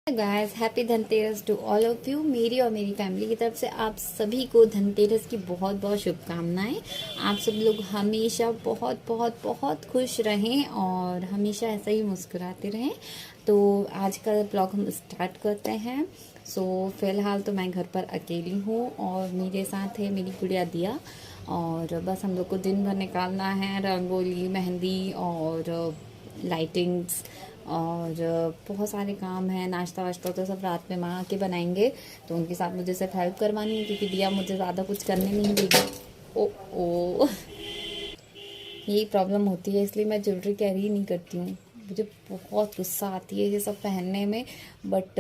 Guys, happy Dhanteras to all of you. मेरी और मेरी फैमिली की तरफ से आप सभी को धनतेरस की बहुत बहुत शुभकामनाएं। आप सब लोग हमेशा बहुत बहुत बहुत खुश रहें और हमेशा ऐसा ही मुस्कुराते रहें। तो आज का ब्लॉग हम स्टार्ट करते हैं। फिलहाल तो मैं घर पर अकेली हूँ और मेरे साथ है मेरी गुड़िया दिया। और बस हम लोग को दिन भर निकालना है, रंगोली, मेहंदी और लाइटिंग्स और बहुत सारे काम हैं। नाश्ता वाश्ता तो सब रात में माँ के बनाएंगे, तो उनके साथ मुझे सिर्फ हेल्प करवानी है क्योंकि दिया मुझे ज़्यादा कुछ करने नहीं देगी। ओ ओ यही प्रॉब्लम होती है, इसलिए मैं ज्वेलरी कैरी ही नहीं करती हूँ। मुझे बहुत गुस्सा आती है ये सब पहनने में। बट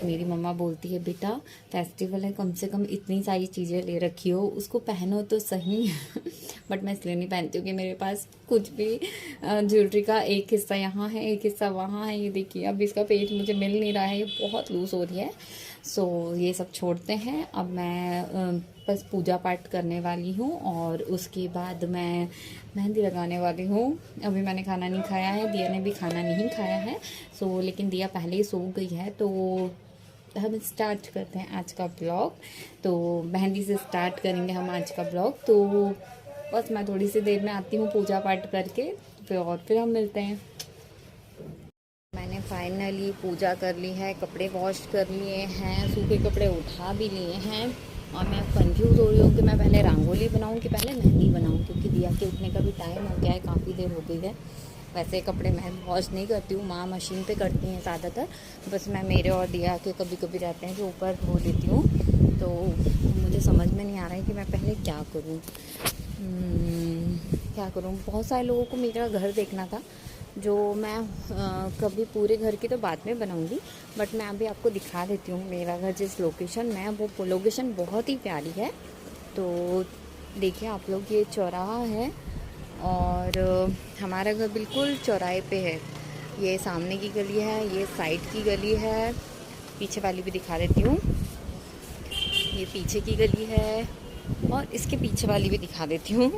मेरी मम्मा बोलती है बेटा फेस्टिवल है, कम से कम इतनी सारी चीज़ें ले रखी हो, उसको पहनो तो सही। बट मैं इसलिए नहीं पहनती हूँ कि मेरे पास कुछ भी ज्वेलरी का एक हिस्सा यहाँ है, एक हिस्सा वहाँ है। ये देखिए अब इसका पेज मुझे मिल नहीं रहा है, ये बहुत लूज़ हो रही है। ये सब छोड़ते हैं। अब मैं बस पूजा पाठ करने वाली हूँ और उसके बाद मैं मेहंदी लगाने वाली हूँ। अभी मैंने खाना नहीं खाया है, दिया ने भी खाना नहीं खाया है। लेकिन दिया पहले ही सो गई है। तो हम स्टार्ट करते हैं आज का ब्लॉग। तो मेहंदी से स्टार्ट करेंगे हम आज का ब्लॉग। तो बस मैं थोड़ी सी देर में आती हूँ पूजा पाठ करके, फिर हम मिलते हैं। मैंने फाइनली पूजा कर ली है, कपड़े वॉश कर लिए हैं, सूखे कपड़े उठा भी लिए हैं। और मैं कंफ्यूज हो रही हूँ कि मैं पहले रंगोली बनाऊँ कि पहले मेहंदी बनाऊँ, क्योंकि दिया के उठने का भी टाइम हो गया है, काफ़ी देर हो गई है। वैसे कपड़े मैं वॉश नहीं करती हूँ, माँ मशीन पे करती हैं ज़्यादातर। बस मैं मेरे और दिया के कभी कभी रहते हैं जो ऊपर धो देती हूँ। तो मुझे समझ में नहीं आ रहा है कि मैं पहले क्या करूँ। क्या करूँ, बहुत सारे लोगों को मेरा घर देखना था, जो मैं कभी पूरे घर की तो बाद में बनाऊंगी। बट मैं अभी आपको दिखा देती हूँ मेरा घर जिस लोकेशन में है, वो लोकेशन बहुत ही प्यारी है। तो देखिए आप लोग, ये चौराहा है और हमारा घर बिल्कुल चौराहे पे है। ये सामने की गली है, ये साइड की गली है, पीछे वाली भी दिखा देती हूँ। ये पीछे की गली है और इसके पीछे वाली भी दिखा देती हूँ।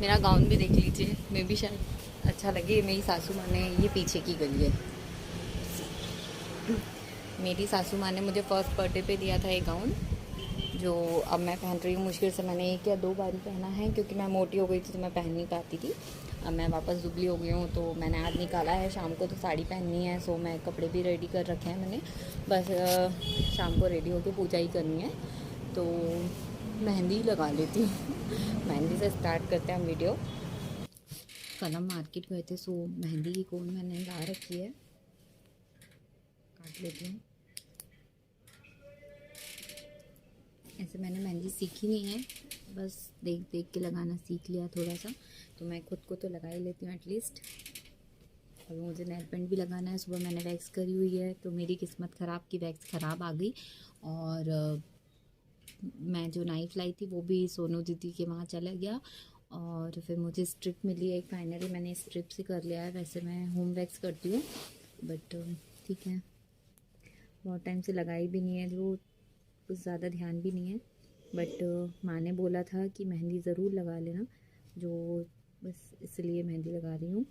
मेरा गाउन भी देख लीजिए, मैं भी शायद अच्छा लगे। मेरी सासू माँ ने, ये पीछे की गली है, मेरी सासू माँ ने मुझे फर्स्ट बर्थडे पे दिया था ये गाउन, जो अब मैं पहन रही हूँ। मुश्किल से मैंने 1 या 2 बार ही पहना है, क्योंकि मैं मोटी हो गई थी तो मैं पहन नहीं पाती थी। अब मैं वापस दुबली हो गई हूँ तो मैंने आज निकाला है। शाम को तो साड़ी पहननी है, मैं कपड़े भी रेडी कर रखे हैं मैंने। बस शाम को रेडी होकर पूजा ही करनी है। तो मेहंदी लगा लेती हूँ। मेहंदी से स्टार्ट करते हैं हम वीडियो। कल हम मार्केट गए थे, मेहंदी की कोन मैंने ला रखी है, काट लेती हूँ। ऐसे मैंने मेहंदी सीखी नहीं है, बस देख देख के लगाना सीख लिया थोड़ा सा। तो मैं खुद को तो लगा ही लेती हूँ एटलीस्ट। और मुझे नेल पेंट भी लगाना है। सुबह मैंने वैक्स करी हुई है, तो मेरी किस्मत ख़राब की वैक्स ख़राब आ गई। और मैं जो नाइफ़ लाई थी वो भी सोनू दीदी के वहाँ चला गया। और फिर मुझे स्ट्रिप मिली है, फाइनली मैंने स्ट्रिप से कर लिया है। वैसे मैं होम वैक्स करती हूँ, बट ठीक है, बहुत टाइम से लगाई भी नहीं है तो कुछ ज़्यादा ध्यान भी नहीं है। बट माँ ने बोला था कि मेहंदी ज़रूर लगा लेना, जो बस इसलिए मेहंदी लगा रही हूँ।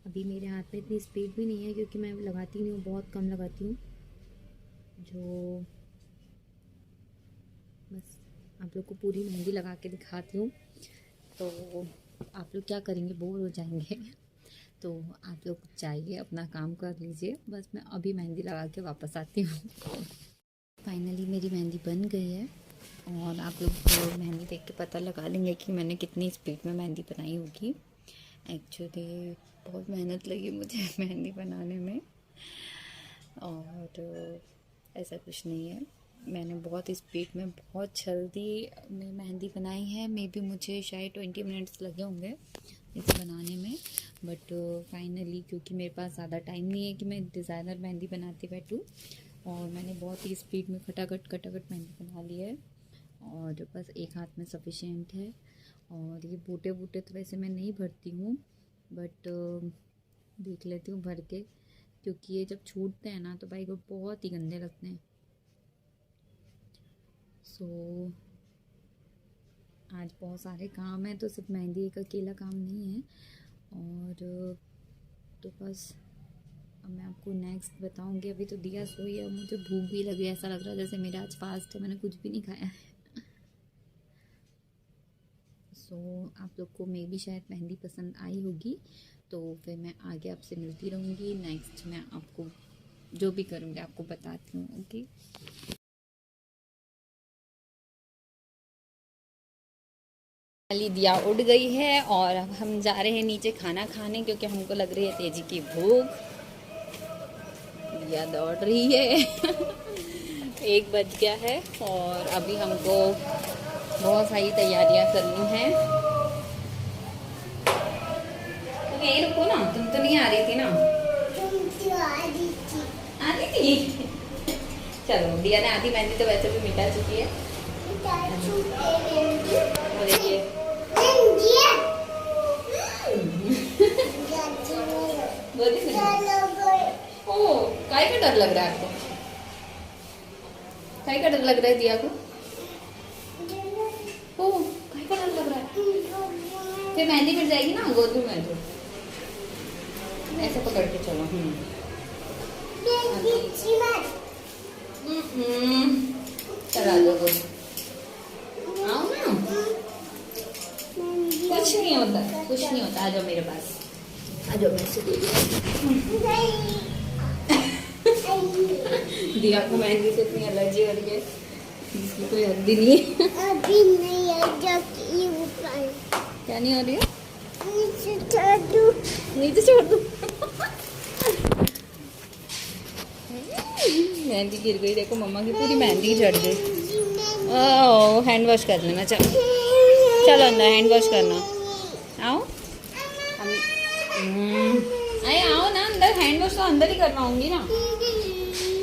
अभी मेरे हाथ में इतनी स्पीड भी नहीं है, क्योंकि मैं लगाती नहीं हूँ, बहुत कम लगाती हूँ। जो बस आप लोग को पूरी मेहंदी लगा के दिखाती हूँ। तो आप लोग क्या करेंगे, बोर हो जाएंगे। तो आप लोग जाइए अपना काम कर लीजिए, बस मैं अभी मेहंदी लगा के वापस आती हूँ। फाइनली मेरी मेहंदी बन गई है और आप लोग को मेहंदी देख के पता लगा लेंगे कि मैंने कितनी स्पीड में मेहंदी बनाई होगी। एक्चुअली बहुत मेहनत लगी मुझे मेहंदी बनाने में, और ऐसा कुछ नहीं है। मैंने बहुत स्पीड में, बहुत जल्दी में मेहंदी बनाई है। मे बी मुझे शायद 20 मिनट्स लगे होंगे इसे बनाने में। बट फाइनली, क्योंकि मेरे पास ज़्यादा टाइम नहीं है कि मैं डिज़ाइनर मेहंदी बनाती बैठूँ, और मैंने बहुत ही स्पीड में खटाखट मेहंदी बना ली है। और बस एक हाथ में सफिशिएंट है। और ये बूटे बूटे तो वैसे मैं नहीं भरती हूँ, बट देख लेती हूँ भर के, क्योंकि ये जब छूटते हैं ना तो भाई को बहुत ही गंदे लगते हैं। सो आज बहुत सारे काम हैं, तो सिर्फ मेहंदी एक अकेला काम नहीं है। और तो बस अब मैं आपको नेक्स्ट बताऊंगी। अभी तो दिया सोई है, मुझे भूख भी लगी, ऐसा लग रहा है जैसे मेरा आज फास्ट है, मैंने कुछ भी नहीं खाया है। सो आप लोग को मे भी शायद मेहंदी पसंद आई होगी, तो फिर मैं आगे आपसे मिलती रहूँगी। नेक्स्ट मैं आपको जो भी करूँगी आपको बताती हूँ। ओके, खाली दिया उड़ गई है और अब हम जा रहे हैं नीचे खाना खाने, क्योंकि हमको लग रही है तेजी की भूख। दिया दौड़ रही है। 1 बज गया है और अभी हमको बहुत सारी तैयारियां करनी है। तो यही रुको ना, तुम तो नहीं आ रही थी ना? तुम तो आ रही थी। चलो, दिया ने आधी मेहंदी तो वैसे भी मिटा चुकी है। वो देखिए ओ, काय का डर लग रहा है आपको? काय का डर लग रहा है दिया को? ओ, काय का डर लग रहा है? फिर मेहंदी मिट जाएगी ना गोदू में, तो ऐसे पकड़ के चलो। चला दो गोदू, आओ ना। कुछ नहीं होता, कुछ नहीं होता, आ जाओ मेरे पास, आ जाओ। मैं से दिया को मेहंदी से इतनी एलर्जी हो रही है, इसकी कोई हद भी नहीं है। अभी नहीं है, क्या नहीं हो रही है? नीचे छोड़ दूं, नीचे छोड़ दूं। मेहंदी गिर गई, देखो मम्मा की पूरी मेहंदी झड़ गई। ओह, हैंड वॉश कर लेना, चलो चलो अंदर हैंड वॉश करना। आओ अरे आओ ना अंदर, हैंड वॉश तो अंदर ही करवाऊंगी ना।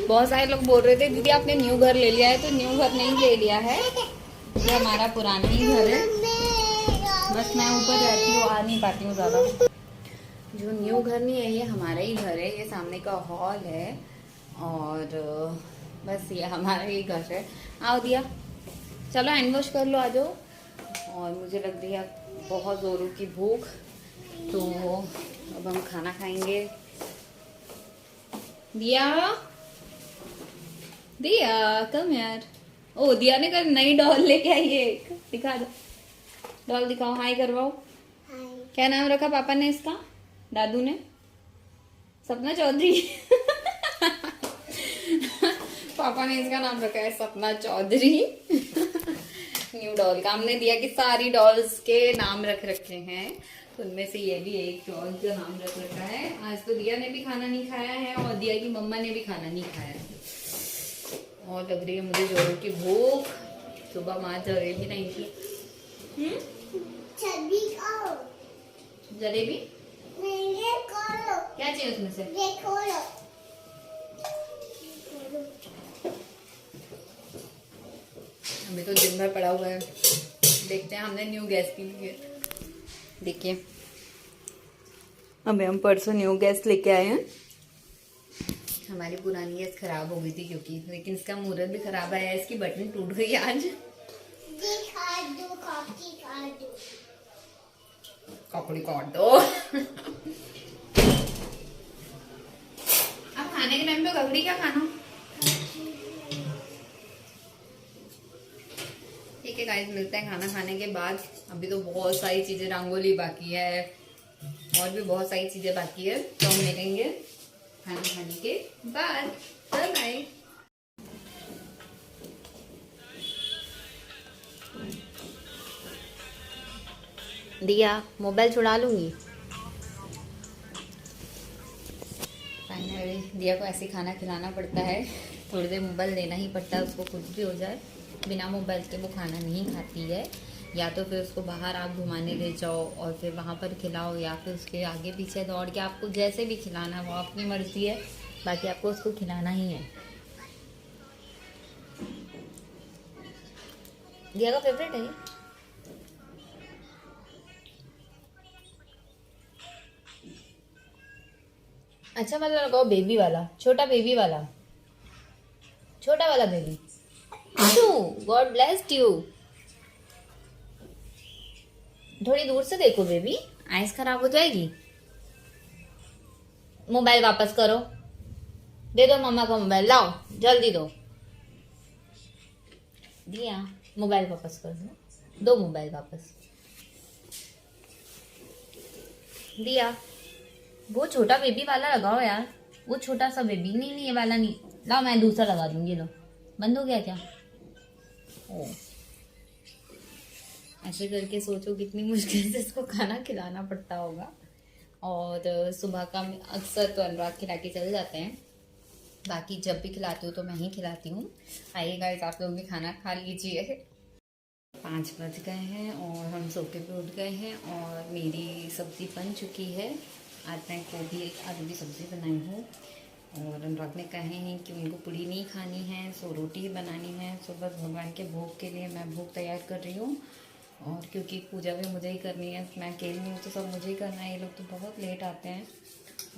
बहुत सारे लोग बोल रहे थे दीदी आपने न्यू घर ले लिया है, तो न्यू घर नहीं ले लिया है, ये हमारा पुराना ही घर है। बस मैं ऊपर रहती हूँ, आ नहीं पाती हूँ ज़्यादा। जो न्यू घर नहीं है, ये हमारा ही घर है, ये सामने का हॉल है और बस ये हमारा ही घर है। आओ दिया, चलो हैंड वॉश कर लो, आ जाओ। और मुझे लग रही है बहुत ज़ोरों की भूख, तो अब हम खाना खाएंगे। दिया, दिया कम यार। ओ, दिया ने कल नई डॉल लेके आई है, दिखा दो डॉल, दिखाओ, हाय करवाओ। क्या नाम रखा पापा ने इसका, दादू ने? सपना चौधरी। पापा ने इसका नाम रखा है सपना चौधरी। न्यू डॉल का हमने दिया कि सारी डॉल्स के नाम रख रखे हैं, तो उनमें से ये भी एक डॉल का नाम रख रखा है। आज तो दिया ने भी खाना नहीं खाया है और दिया की मम्मा ने भी खाना नहीं खाया है, और लग रही है मुझे जोरों की भूख। सुबह माँ जलेबी नहीं थी। जलेबी क्या चाहिए उसमें से? अभी तो दिन भर पड़ा हुआ है, देखते हैं। हमने न्यू गैस की ली है, देखिए अभी हम परसों न्यू गैस लेके आए हैं। हमारी पुरानी गैस खराब हो गई थी क्योंकि, लेकिन इसका मुहूर्त भी खराब आया है, इसकी बटन टूट गई आज। ककड़ी काट दो। अब खाने के टाइम पे ककड़ी क्या खाना। ठीक है गाइस, मिलते हैं खाना खाने के बाद। अभी तो बहुत सारी चीजें, रंगोली बाकी है और भी बहुत सारी चीजें बाकी है, तो हम मिलेंगे खाना खाने के बाद। Bye bye. दिया मोबाइल छुड़ा लूंगी। फाइनली दिया को ऐसे खाना खिलाना पड़ता है, थोड़ी देर मोबाइल देना ही पड़ता है उसको, कुछ भी हो जाए बिना मोबाइल के वो खाना नहीं खाती है। या तो फिर उसको बाहर आप घुमाने ले जाओ और फिर वहाँ पर खिलाओ, या फिर उसके आगे पीछे दौड़ के, आपको जैसे भी खिलाना है वो अपनी मर्जी है, बाकी आपको उसको खिलाना ही है। दिया का फेवरेट है ये। अच्छा वाला लगाओ, बेबी वाला, छोटा बेबी वाला, छोटा वाला बेबी। God blessed you. थोड़ी दूर से देखो बेबी, आइस खराब हो जाएगी। मोबाइल वापस करो, दे दो मम्मा का मोबाइल, लाओ जल्दी दो। दिया, मोबाइल वापस कर दो मोबाइल वापस। दिया, वो छोटा बेबी वाला लगाओ यार, वो छोटा सा बेबी। नहीं नहीं, ये वाला नहीं, लाओ मैं दूसरा लगा दूंगी। लो, बंद हो गया क्या? ओ, ऐसे करके सोचो कितनी मुश्किल से इसको खाना खिलाना पड़ता होगा। और सुबह का अक्सर तो अनुराग खिला के चले जाते हैं, बाकी जब भी खिलाती हूँ तो मैं ही खिलाती हूँ। आइए गाइस, आप लोग भी खाना खा लीजिए। 5 बज गए हैं और हम सो के भी उठ गए हैं और मेरी सब्ज़ी बन चुकी है। आज मैं गोभी आलू की सब्ज़ी बनाई हूँ और अनुराग ने कहे हैं कि उनको पूड़ी नहीं खानी है, सो रोटी ही बनानी है। सो बस भगवान के भोग के लिए मैं भोग तैयार कर रही हूँ। और क्योंकि पूजा भी मुझे ही करनी है, मैं अकेली हूँ तो सब मुझे ही करना है। ये लोग तो बहुत लेट आते हैं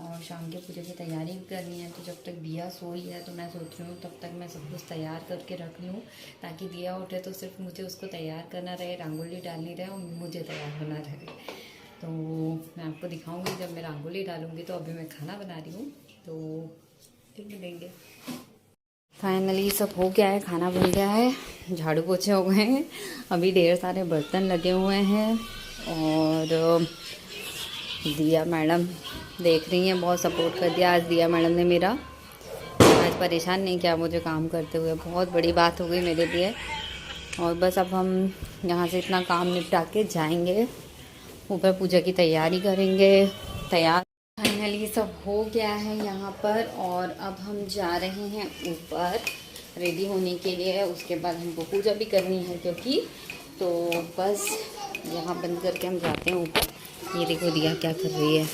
और शाम के पूजा की तैयारी भी करनी है। तो जब तक दिया सोई है तो मैं सोच रही हूँ तब तक मैं सब कुछ तैयार करके रख लूँ, ताकि दिया उठे तो सिर्फ मुझे उसको तैयार करना रहे, रंगोली डालनी रहे और मुझे तैयार होना रहे। तो मैं आपको दिखाऊंगी जब मैं रंगोली डालूंगी। तो अभी मैं खाना बना रही हूँ, तो फिर मिलेंगे। फाइनली सब हो गया है, खाना बन गया है, झाड़ू पोछे हो गए हैं, अभी ढेर सारे बर्तन लगे हुए हैं। और दिया मैडम देख रही हैं, बहुत सपोर्ट कर दिया आज दिया मैडम ने मेरा। आज परेशान नहीं किया मुझे काम करते हुए, बहुत बड़ी बात हो गई मेरे लिए। और बस अब हम यहाँ से इतना काम निपटा के जाएंगे ऊपर, पूजा की तैयारी करेंगे। तैयार फाइनली सब हो गया है यहाँ पर और अब हम जा रहे हैं ऊपर रेडी होने के लिए। उसके बाद हमको पूजा भी करनी है क्योंकि, तो बस यहाँ बंद करके हम जाते हैं ऊपर। ये देखो दिया क्या कर रही है,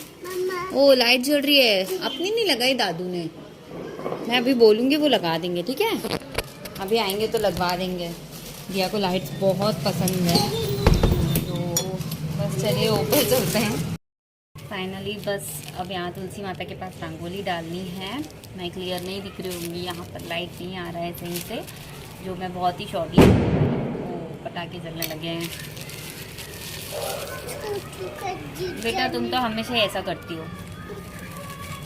ओ लाइट जल रही है, अपनी नहीं लगाई दादू ने। मैं अभी बोलूँगी वो लगा देंगे, ठीक है? अभी आएंगे तो लगवा देंगे। दिया को लाइट्स बहुत पसंद है, तो बस चलिए ऊपर चलते हैं। फाइनली बस अब यहाँ तुलसी माता के पास रंगोली डालनी है। मैं क्लियर नहीं दिख रही होंगी, यहाँ पर लाइट नहीं आ रहा है सही से, जो मैं बहुत ही शॉर्टली, वो पटाखे जलने लगे हैं। बेटा तुम तो हमेशा ऐसा करती हो,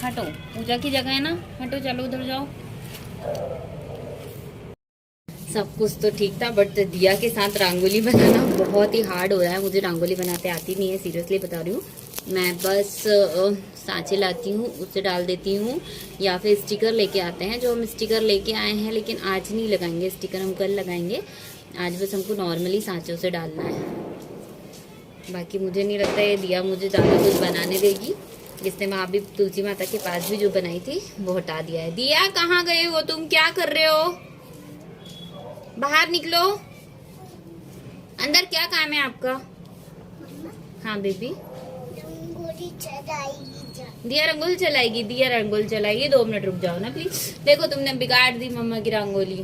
हटो, पूजा की जगह है ना, हटो, चलो उधर जाओ। सब कुछ तो ठीक था, बट दिया के साथ रंगोली बनाना बहुत ही हार्ड हो रहा है। मुझे रंगोली बनाते आती नहीं है, सीरियसली बता रही हूँ। मैं बस सांचे लाती हूँ, उससे डाल देती हूँ, या फिर स्टिकर लेके आते हैं, जो हम स्टिकर लेके आए हैं। लेकिन आज नहीं लगाएंगे स्टिकर, हम कल लगाएंगे। आज बस हमको नॉर्मली सांचों से डालना है। बाकी मुझे नहीं लगता ये दिया मुझे ज़्यादा कुछ बनाने देगी। इसने वहाँ भी तुलसी माता के पास भी जो बनाई थी वो हटा दिया है। दिया कहाँ गए हो तुम, क्या कर रहे हो? बाहर निकलो, अंदर क्या काम है आपका? हाँ बेबी, दिया रंगोली चलाएगी, दिया रंगोली चलाएगी। 2 मिनट रुक जाओ ना प्लीज। देखो तुमने बिगाड़ दी मम्मा की रंगोली।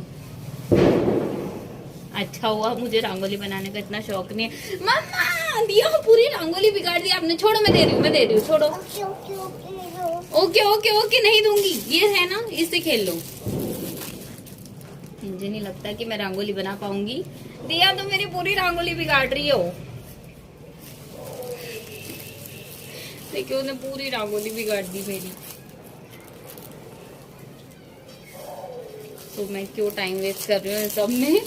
अच्छा हुआ मुझे रंगोली बनाने का इतना शौक नहीं है। मम्मा दिया पूरी रंगोली बिगाड़ दी आपने। छोड़ो, मैं दे रही हूँ, छोड़ो। ओके ओके ओके, नहीं दूंगी। ये है ना, इससे खेल लो। मुझे नहीं लगता कि मैं रंगोली बना पाऊंगी। दिया तुम मेरी पूरी रंगोली बिगाड़ रही हो। देखिए उसने पूरी रंगोली बिगाड़ दी मेरी। तो मैं क्यों टाइम वेस्ट कर रही हूँ सब में।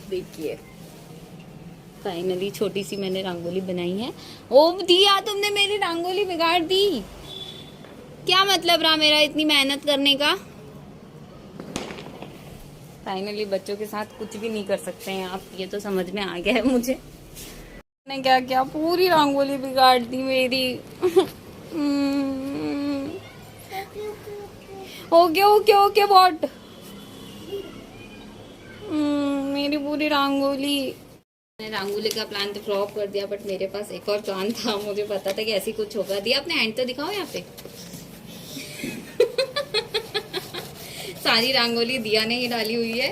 देखिए फाइनली छोटी सी मैंने रंगोली बनाई है। ओ दिया तुमने मेरी रंगोली बिगाड़ दी। क्या मतलब रहा मेरा इतनी मेहनत करने का। फाइनली बच्चों के साथ कुछ भी नहीं कर सकते हैं आप, ये तो समझ में आ गया है मुझे। मैंने क्या क्या पूरी रंगोली बिगाड़ दी मेरी। ओके ओके ओके बॉट, मेरी पूरी रंगोली। मैंने रंगोली का प्लान तो फ्लॉप कर दिया, बट मेरे पास एक और प्लान था। मुझे पता था कि ऐसी कुछ होगा। दिया अपने हैंड तो दिखाओ यहाँ पे। सारी रंगोली दिया ने ही डाली हुई है।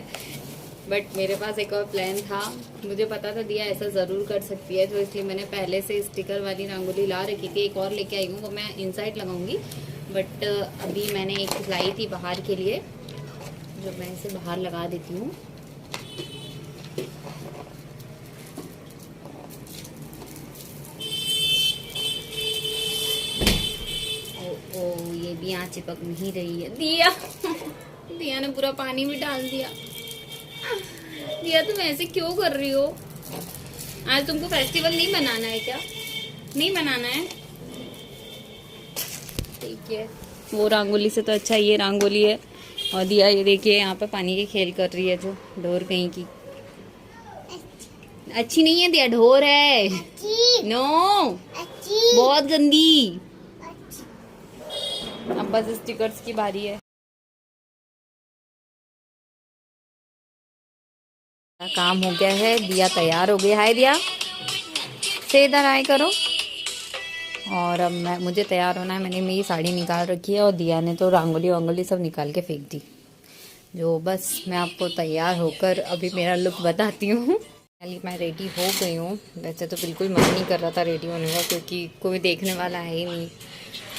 बट मेरे पास एक और प्लान था, मुझे पता था दिया ऐसा ज़रूर कर सकती है, तो इसलिए मैंने पहले से स्टिकर वाली रंगोली ला रखी थी। एक और लेके आई हूँ, वो मैं इनसाइड लगाऊंगी। बट अभी मैंने एक लाई थी बाहर के लिए, जो मैं इसे बाहर लगा देती हूँ। ओ ये भी यहाँ चिपक नहीं रही है। दिया दिया ने पूरा पानी भी डाल दिया। दिया तुम ऐसे क्यों कर रही हो? आज तुमको फेस्टिवल नहीं मनाना है क्या? नहीं मनाना है? ठीक है, वो रंगोली से तो अच्छा ये रंगोली है। और दिया ये देखिए यहाँ पे पानी के खेल कर रही है, जो ढोर कहीं की। अच्छी नहीं है दिया, ढोर है। नो, बहुत गंदी। अब बस स्टिकर्स की बारी है। काम हो गया है, दिया तैयार हो गया। हाय दिया, से इधर आए करो। और अब मुझे तैयार होना है। मैंने मेरी साड़ी निकाल रखी है और दिया ने तो रंगोली वांगोली सब निकाल के फेंक दी। जो बस मैं आपको तैयार होकर अभी मेरा लुक बताती हूँ। पहले मैं रेडी हो गई हूँ। वैसे तो बिल्कुल मन नहीं कर रहा था रेडी होने का, क्योंकि कोई देखने वाला है ही नहीं।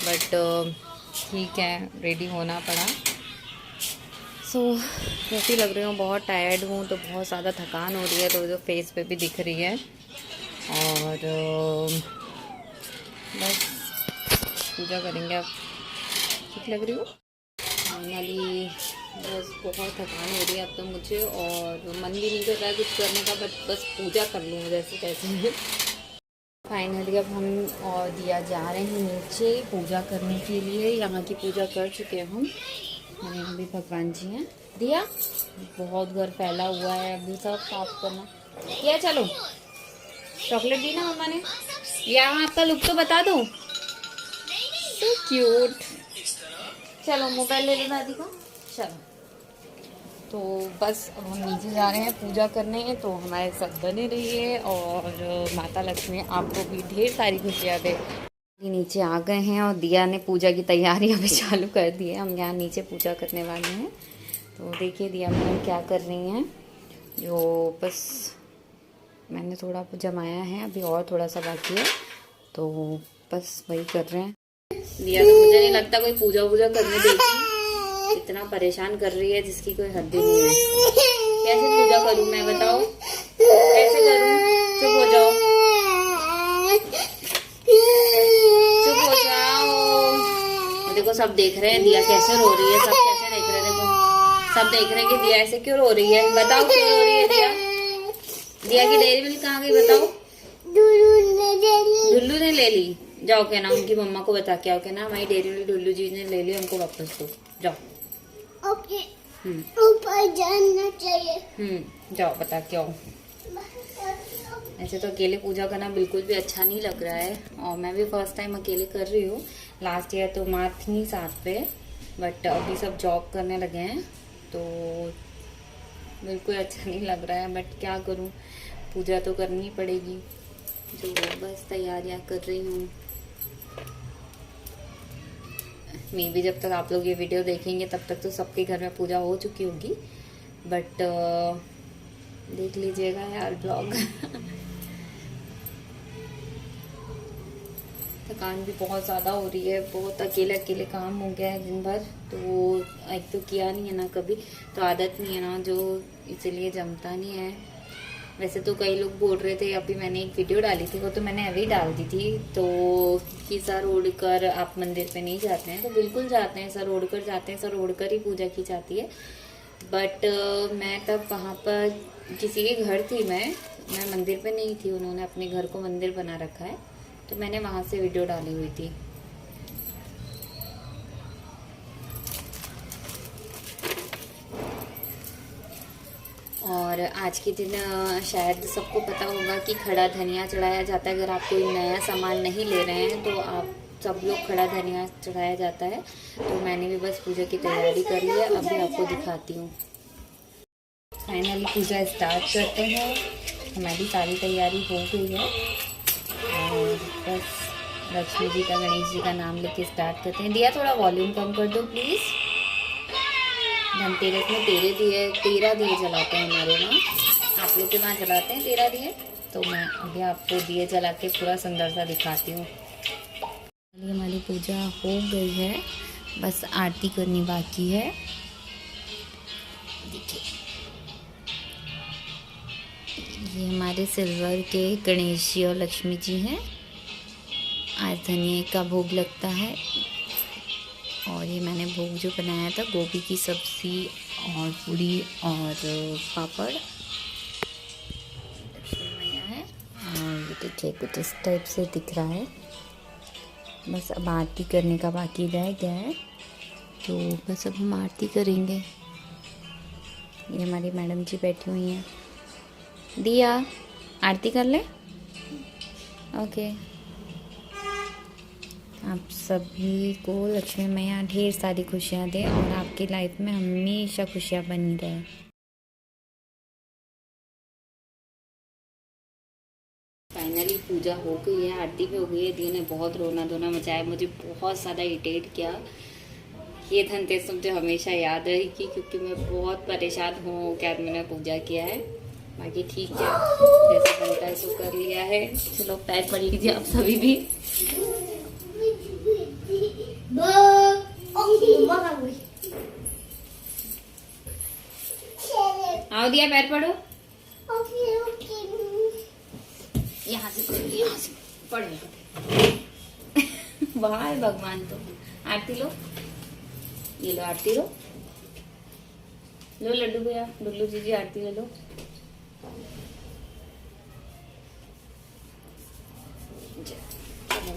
बट ठीक है, रेडी होना पड़ा। कैसी लग रही हूँ? बहुत टायर्ड हूँ, तो बहुत ज़्यादा थकान हो रही है, तो जो फेस पे भी दिख रही है। और बस पूजा करेंगे अब। ठीक लग रही हूँ फाइनली। बस बहुत थकान हो रही है अब तो मुझे, और मन भी नहीं कर रहा है कुछ करने का, बस पूजा कर लूँ जैसे तैसे। फाइनली अब हम और दिया जा रहे हैं नीचे पूजा करने के लिए। यहाँ की पूजा कर चुके हैं हम। और यहाँ भी भगवान जी हैं। दिया बहुत घर फैला हुआ है, अभी सब साफ करना। क्या चलो, चॉकलेट दी ना मम्मा ने। यहाँ आपका लुक तो बता दो। So cute. चलो मोबाइल ले लो दादी को। चलो, तो बस अब हम नीचे जा रहे हैं पूजा करने। तो हमारे साथ बने रहिए, और माता लक्ष्मी आपको भी ढेर सारी खुशियाँ दे। नीचे आ गए हैं और दिया ने पूजा की तैयारी अभी चालू कर दी है। हम यहाँ नीचे पूजा करने वाले हैं। तो देखिए दिया मैडम क्या कर रही हैं। जो बस मैंने थोड़ा जमाया है, अभी और थोड़ा सा बाकी है, तो बस वही कर रहे हैं। दिया तो मुझे नहीं लगता कोई पूजा वूजा करने देगी, इतना परेशान कर रही है जिसकी कोई हद ही नहीं है। कैसे पूजा करूँ मैं, बताओ कैसे करूँ? चुप हो जाओ, चुप हो जाओ। देखो सब देख रहे हैं दिया कैसे रो रही है, सब कैसे देख रहे हैं। देखो सब देख रहे हैं कि दिया ऐसे क्यों रो रही है। बताओ क्यों रो रही है दिया? दिया की डेयरी मिल्क कहाँ गई बताओ? ढुल्लू ने ले ली। जाओ कहना उनकी मम्मा को बता के आओ, कहना हमारी डेयरी मिल्क ढुल्लू जी ने ले ली, हमको वापस दो। जाओ। ओके। ऊपर जाना चाहिए। जाओ बता के आओ। ऐसे तो अकेले पूजा करना बिल्कुल भी अच्छा नहीं लग रहा है, और मैं भी फर्स्ट टाइम अकेले कर रही हूँ। लास्ट ईयर तो माँ थी साथ पे, बट अभी सब जॉब करने लगे हैं, तो बिल्कुल अच्छा नहीं लग रहा है। बट क्या करूँ, पूजा तो करनी पड़ेगी। तो बस तैयारियाँ कर रही हूँ। मैं भी जब तक आप लोग ये वीडियो देखेंगे तब तक तो सबके घर में पूजा हो चुकी होगी, बट देख लीजिएगा यार ब्लॉग। थकान भी बहुत ज़्यादा हो रही है, बहुत अकेले अकेले काम हो गया है दिन भर। तो एक तो किया नहीं है ना कभी, तो आदत नहीं है ना, जो इसीलिए जमता नहीं है। वैसे तो कई लोग बोल रहे थे, अभी मैंने एक वीडियो डाली थी, वो तो मैंने अभी डाल दी थी, तो कि सर ओढ़कर आप मंदिर पे नहीं जाते हैं, तो बिल्कुल जाते हैं, सर ओढ़कर जाते हैं, सर ओढ़कर ही पूजा की जाती है। बट मैं तब वहाँ पर किसी के घर थी, मैं मंदिर पे नहीं थी, उन्होंने अपने घर को मंदिर बना रखा है, तो मैंने वहाँ से वीडियो डाली हुई थी। और आज के दिन शायद सबको पता होगा कि खड़ा धनिया चढ़ाया जाता है। अगर आप कोई नया सामान नहीं ले रहे हैं तो आप सब लोग खड़ा धनिया चढ़ाया जाता है। तो मैंने भी बस पूजा की तैयारी कर ली है, अभी आपको दिखाती हूँ। फाइनली पूजा स्टार्ट करते हैं। हमारी सारी तैयारी हो गई है, और बस लक्ष्मी जी का, गणेश जी का नाम लेके स्टार्ट करते हैं। दिया थोड़ा वॉल्यूम कम कर दो प्लीज़। धनतेरस में 13 दिए जलाते हैं हमारे वहाँ। आप लोग के वहाँ जलाते हैं 13 दिए? तो मैं अभी आपको दिए जला के पूरा सुंदर सा दिखाती हूँ। हमारी पूजा हो गई है, बस आरती करनी बाकी है। देखिए ये हमारे सिल्वर के गणेश जी और लक्ष्मी जी हैं। आज धनिया का भोग लगता है और ये मैंने भोग जो बनाया था गोभी की सब्ज़ी और पूरी और पापड़। लक्ष्मी मैया है और ये देखिए कुछ इस टाइप से दिख रहा है। बस अब आरती करने का बाकी रह गया है, तो बस अब हम आरती करेंगे। ये हमारी मैडम जी बैठी हुई हैं। दिया आरती कर ले। ओके। आप सभी को लक्ष्मी मैया ढेर सारी खुशियाँ दें और आपकी लाइफ में हमेशा खुशियाँ बनी रहे। फाइनली पूजा हो गई है, आरती भी हो गई है। दिया ने बहुत रोना धोना मचाया, मुझे बहुत ज़्यादा इरिटेट किया। ये धनतेरस मुझे हमेशा याद रहेगी क्योंकि मैं बहुत परेशान हूँ क्या मैंने पूजा किया है। बाकी ठीक है, जैसे बनता है सो कर लिया है। चलो पैर पड़ लीजिए आप सभी भी। आओ दिया पैर पढ़ो। यहाँ से पढ़ो, यहाँ से पढ़ो। वहाँ है भगवान। तो आरती लो, ये लो आरती लो। लो लड्डू भैया, डुल्लू जी आरती ले लो।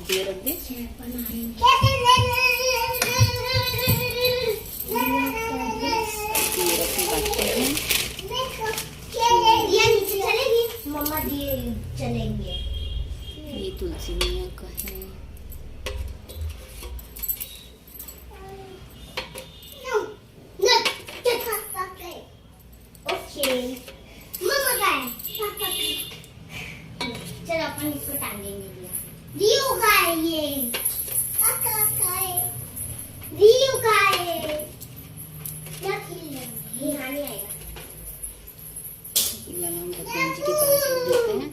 दिए रख दे। मम्मा दिए चलेंगे। ये तुलसी मैया का है। चलो अपन इसको टांगेंगे। रियू का है ये। रियू का है। क्या खेल रहे हैं? ये आने आएगा। हम भगवान जी के पास रख देते हैं।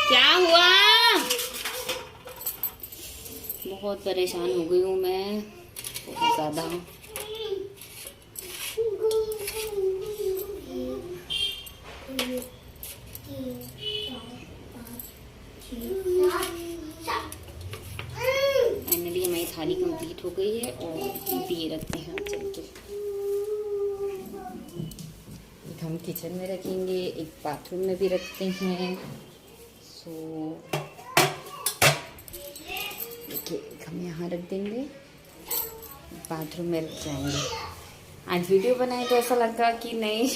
क्या हुआ? बहुत परेशान हो गई हूँ मैं, बहुत ज्यादा। फाइनली हमारी थाली कंप्लीट हो गई है और दिए रखते हैं चल के। एक हम किचन में रखेंगे, एक बाथरूम में भी रखते हैं। सो देखिए एक हम यहाँ रख देंगे, बाथरूम में रख जाएंगे। आज वीडियो बनाए तो ऐसा लगा कि नहीं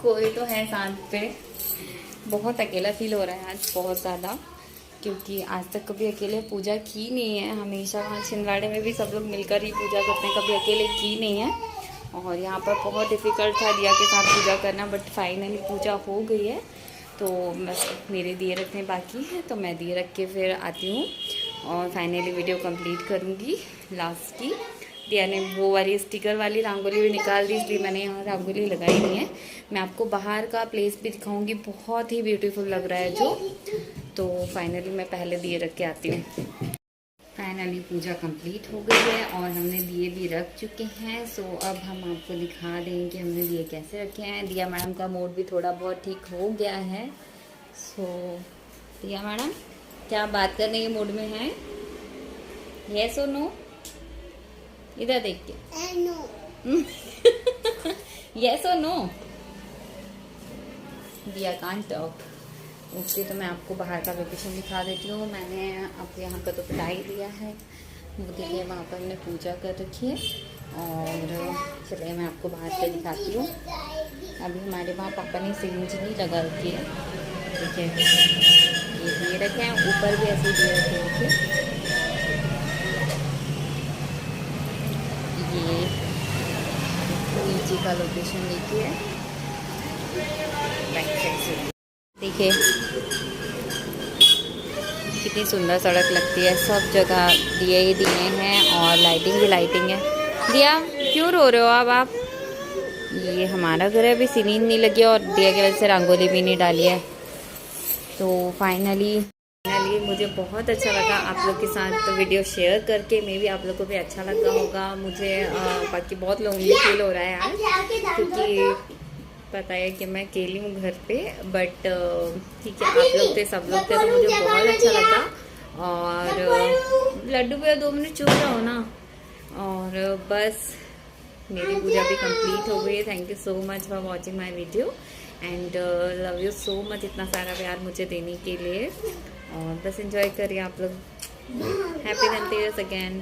कोई तो है साथ पे। बहुत अकेला फील हो रहा है आज बहुत ज़्यादा, क्योंकि आज तक कभी अकेले पूजा की नहीं है। हमेशा वहाँ छिंदवाड़े में भी सब लोग मिलकर ही पूजा करते हैं, कभी अकेले की नहीं है। और यहाँ पर बहुत डिफ़िकल्ट था दिया के साथ पूजा करना, बट फाइनली पूजा हो गई है। तो बस मेरे दिए रखने बाकी है, तो मैं दिए रख के फिर आती हूँ और फाइनली वीडियो कंप्लीट करूँगी लास्ट की। दिया ने वो वाली स्टिकर वाली रंगोली भी निकाल दी, इसलिए मैंने यहाँ रंगोली लगाई नहीं है। मैं आपको बाहर का प्लेस भी दिखाऊंगी, बहुत ही ब्यूटीफुल लग रहा है जो। तो फाइनली मैं पहले दिए रख के आती हूँ। फाइनली पूजा कंप्लीट हो गई है और हमने दिए भी रख चुके हैं। सो अब हम आपको दिखा दें कि हमने दिए कैसे रखे हैं। दिया मैडम का मूड भी थोड़ा बहुत ठीक हो गया है। सो दिया मैडम क्या बात करने के मूड में है? यस और नो? इधर देख के यस और नो? दिया कांट टॉक। ओके, तो मैं आपको बाहर का लोकेशन दिखा देती हूँ। मैंने आपको यहाँ का तो पिटाई दिया है, वो देखिए वहाँ पर हमने पूजा कर रखी है। और चलिए मैं आपको बाहर से दिखाती हूँ। अभी हमारे वहाँ पापा ने सिरिंज नहीं लगा रखी है। देखिए ये दिए रखे हैं, ऊपर भी ऐसे दिए रखे देखिए। ये नीचे का लोकेशन देखिए, बैक साइड से देखिए कितनी सुंदर सड़क लगती है, सब जगह दिए ही दिए हैं और लाइटिंग भी लाइटिंग है। दिया क्यों रो रहे हो अब आप? ये हमारा घर है, अभी सीलिंग नहीं लगी और दिया की वजह से रंगोली भी नहीं डाली है। तो फाइनली मुझे बहुत अच्छा लगा आप लोग के साथ वीडियो शेयर करके। मे भी आप लोग को भी अच्छा लगा होगा। मुझे बाकी बहुत लोनली फील हो रहा है यार, क्योंकि पता है कि मैं अकेली हूँ घर पे, बट ठीक है आप लोग थे, सब लोग थे, तो मुझे बहुत अच्छा लगा। और लड्डू भैया 2 मिनट चुप रहो ना। और बस मेरी पूजा भी कंप्लीट हो गई है। Thank you so much for watching my video and love you so much इतना सारा प्यार मुझे देने के लिए। और बस एंजॉय करिए आप लोग। Happy Dhanteras again.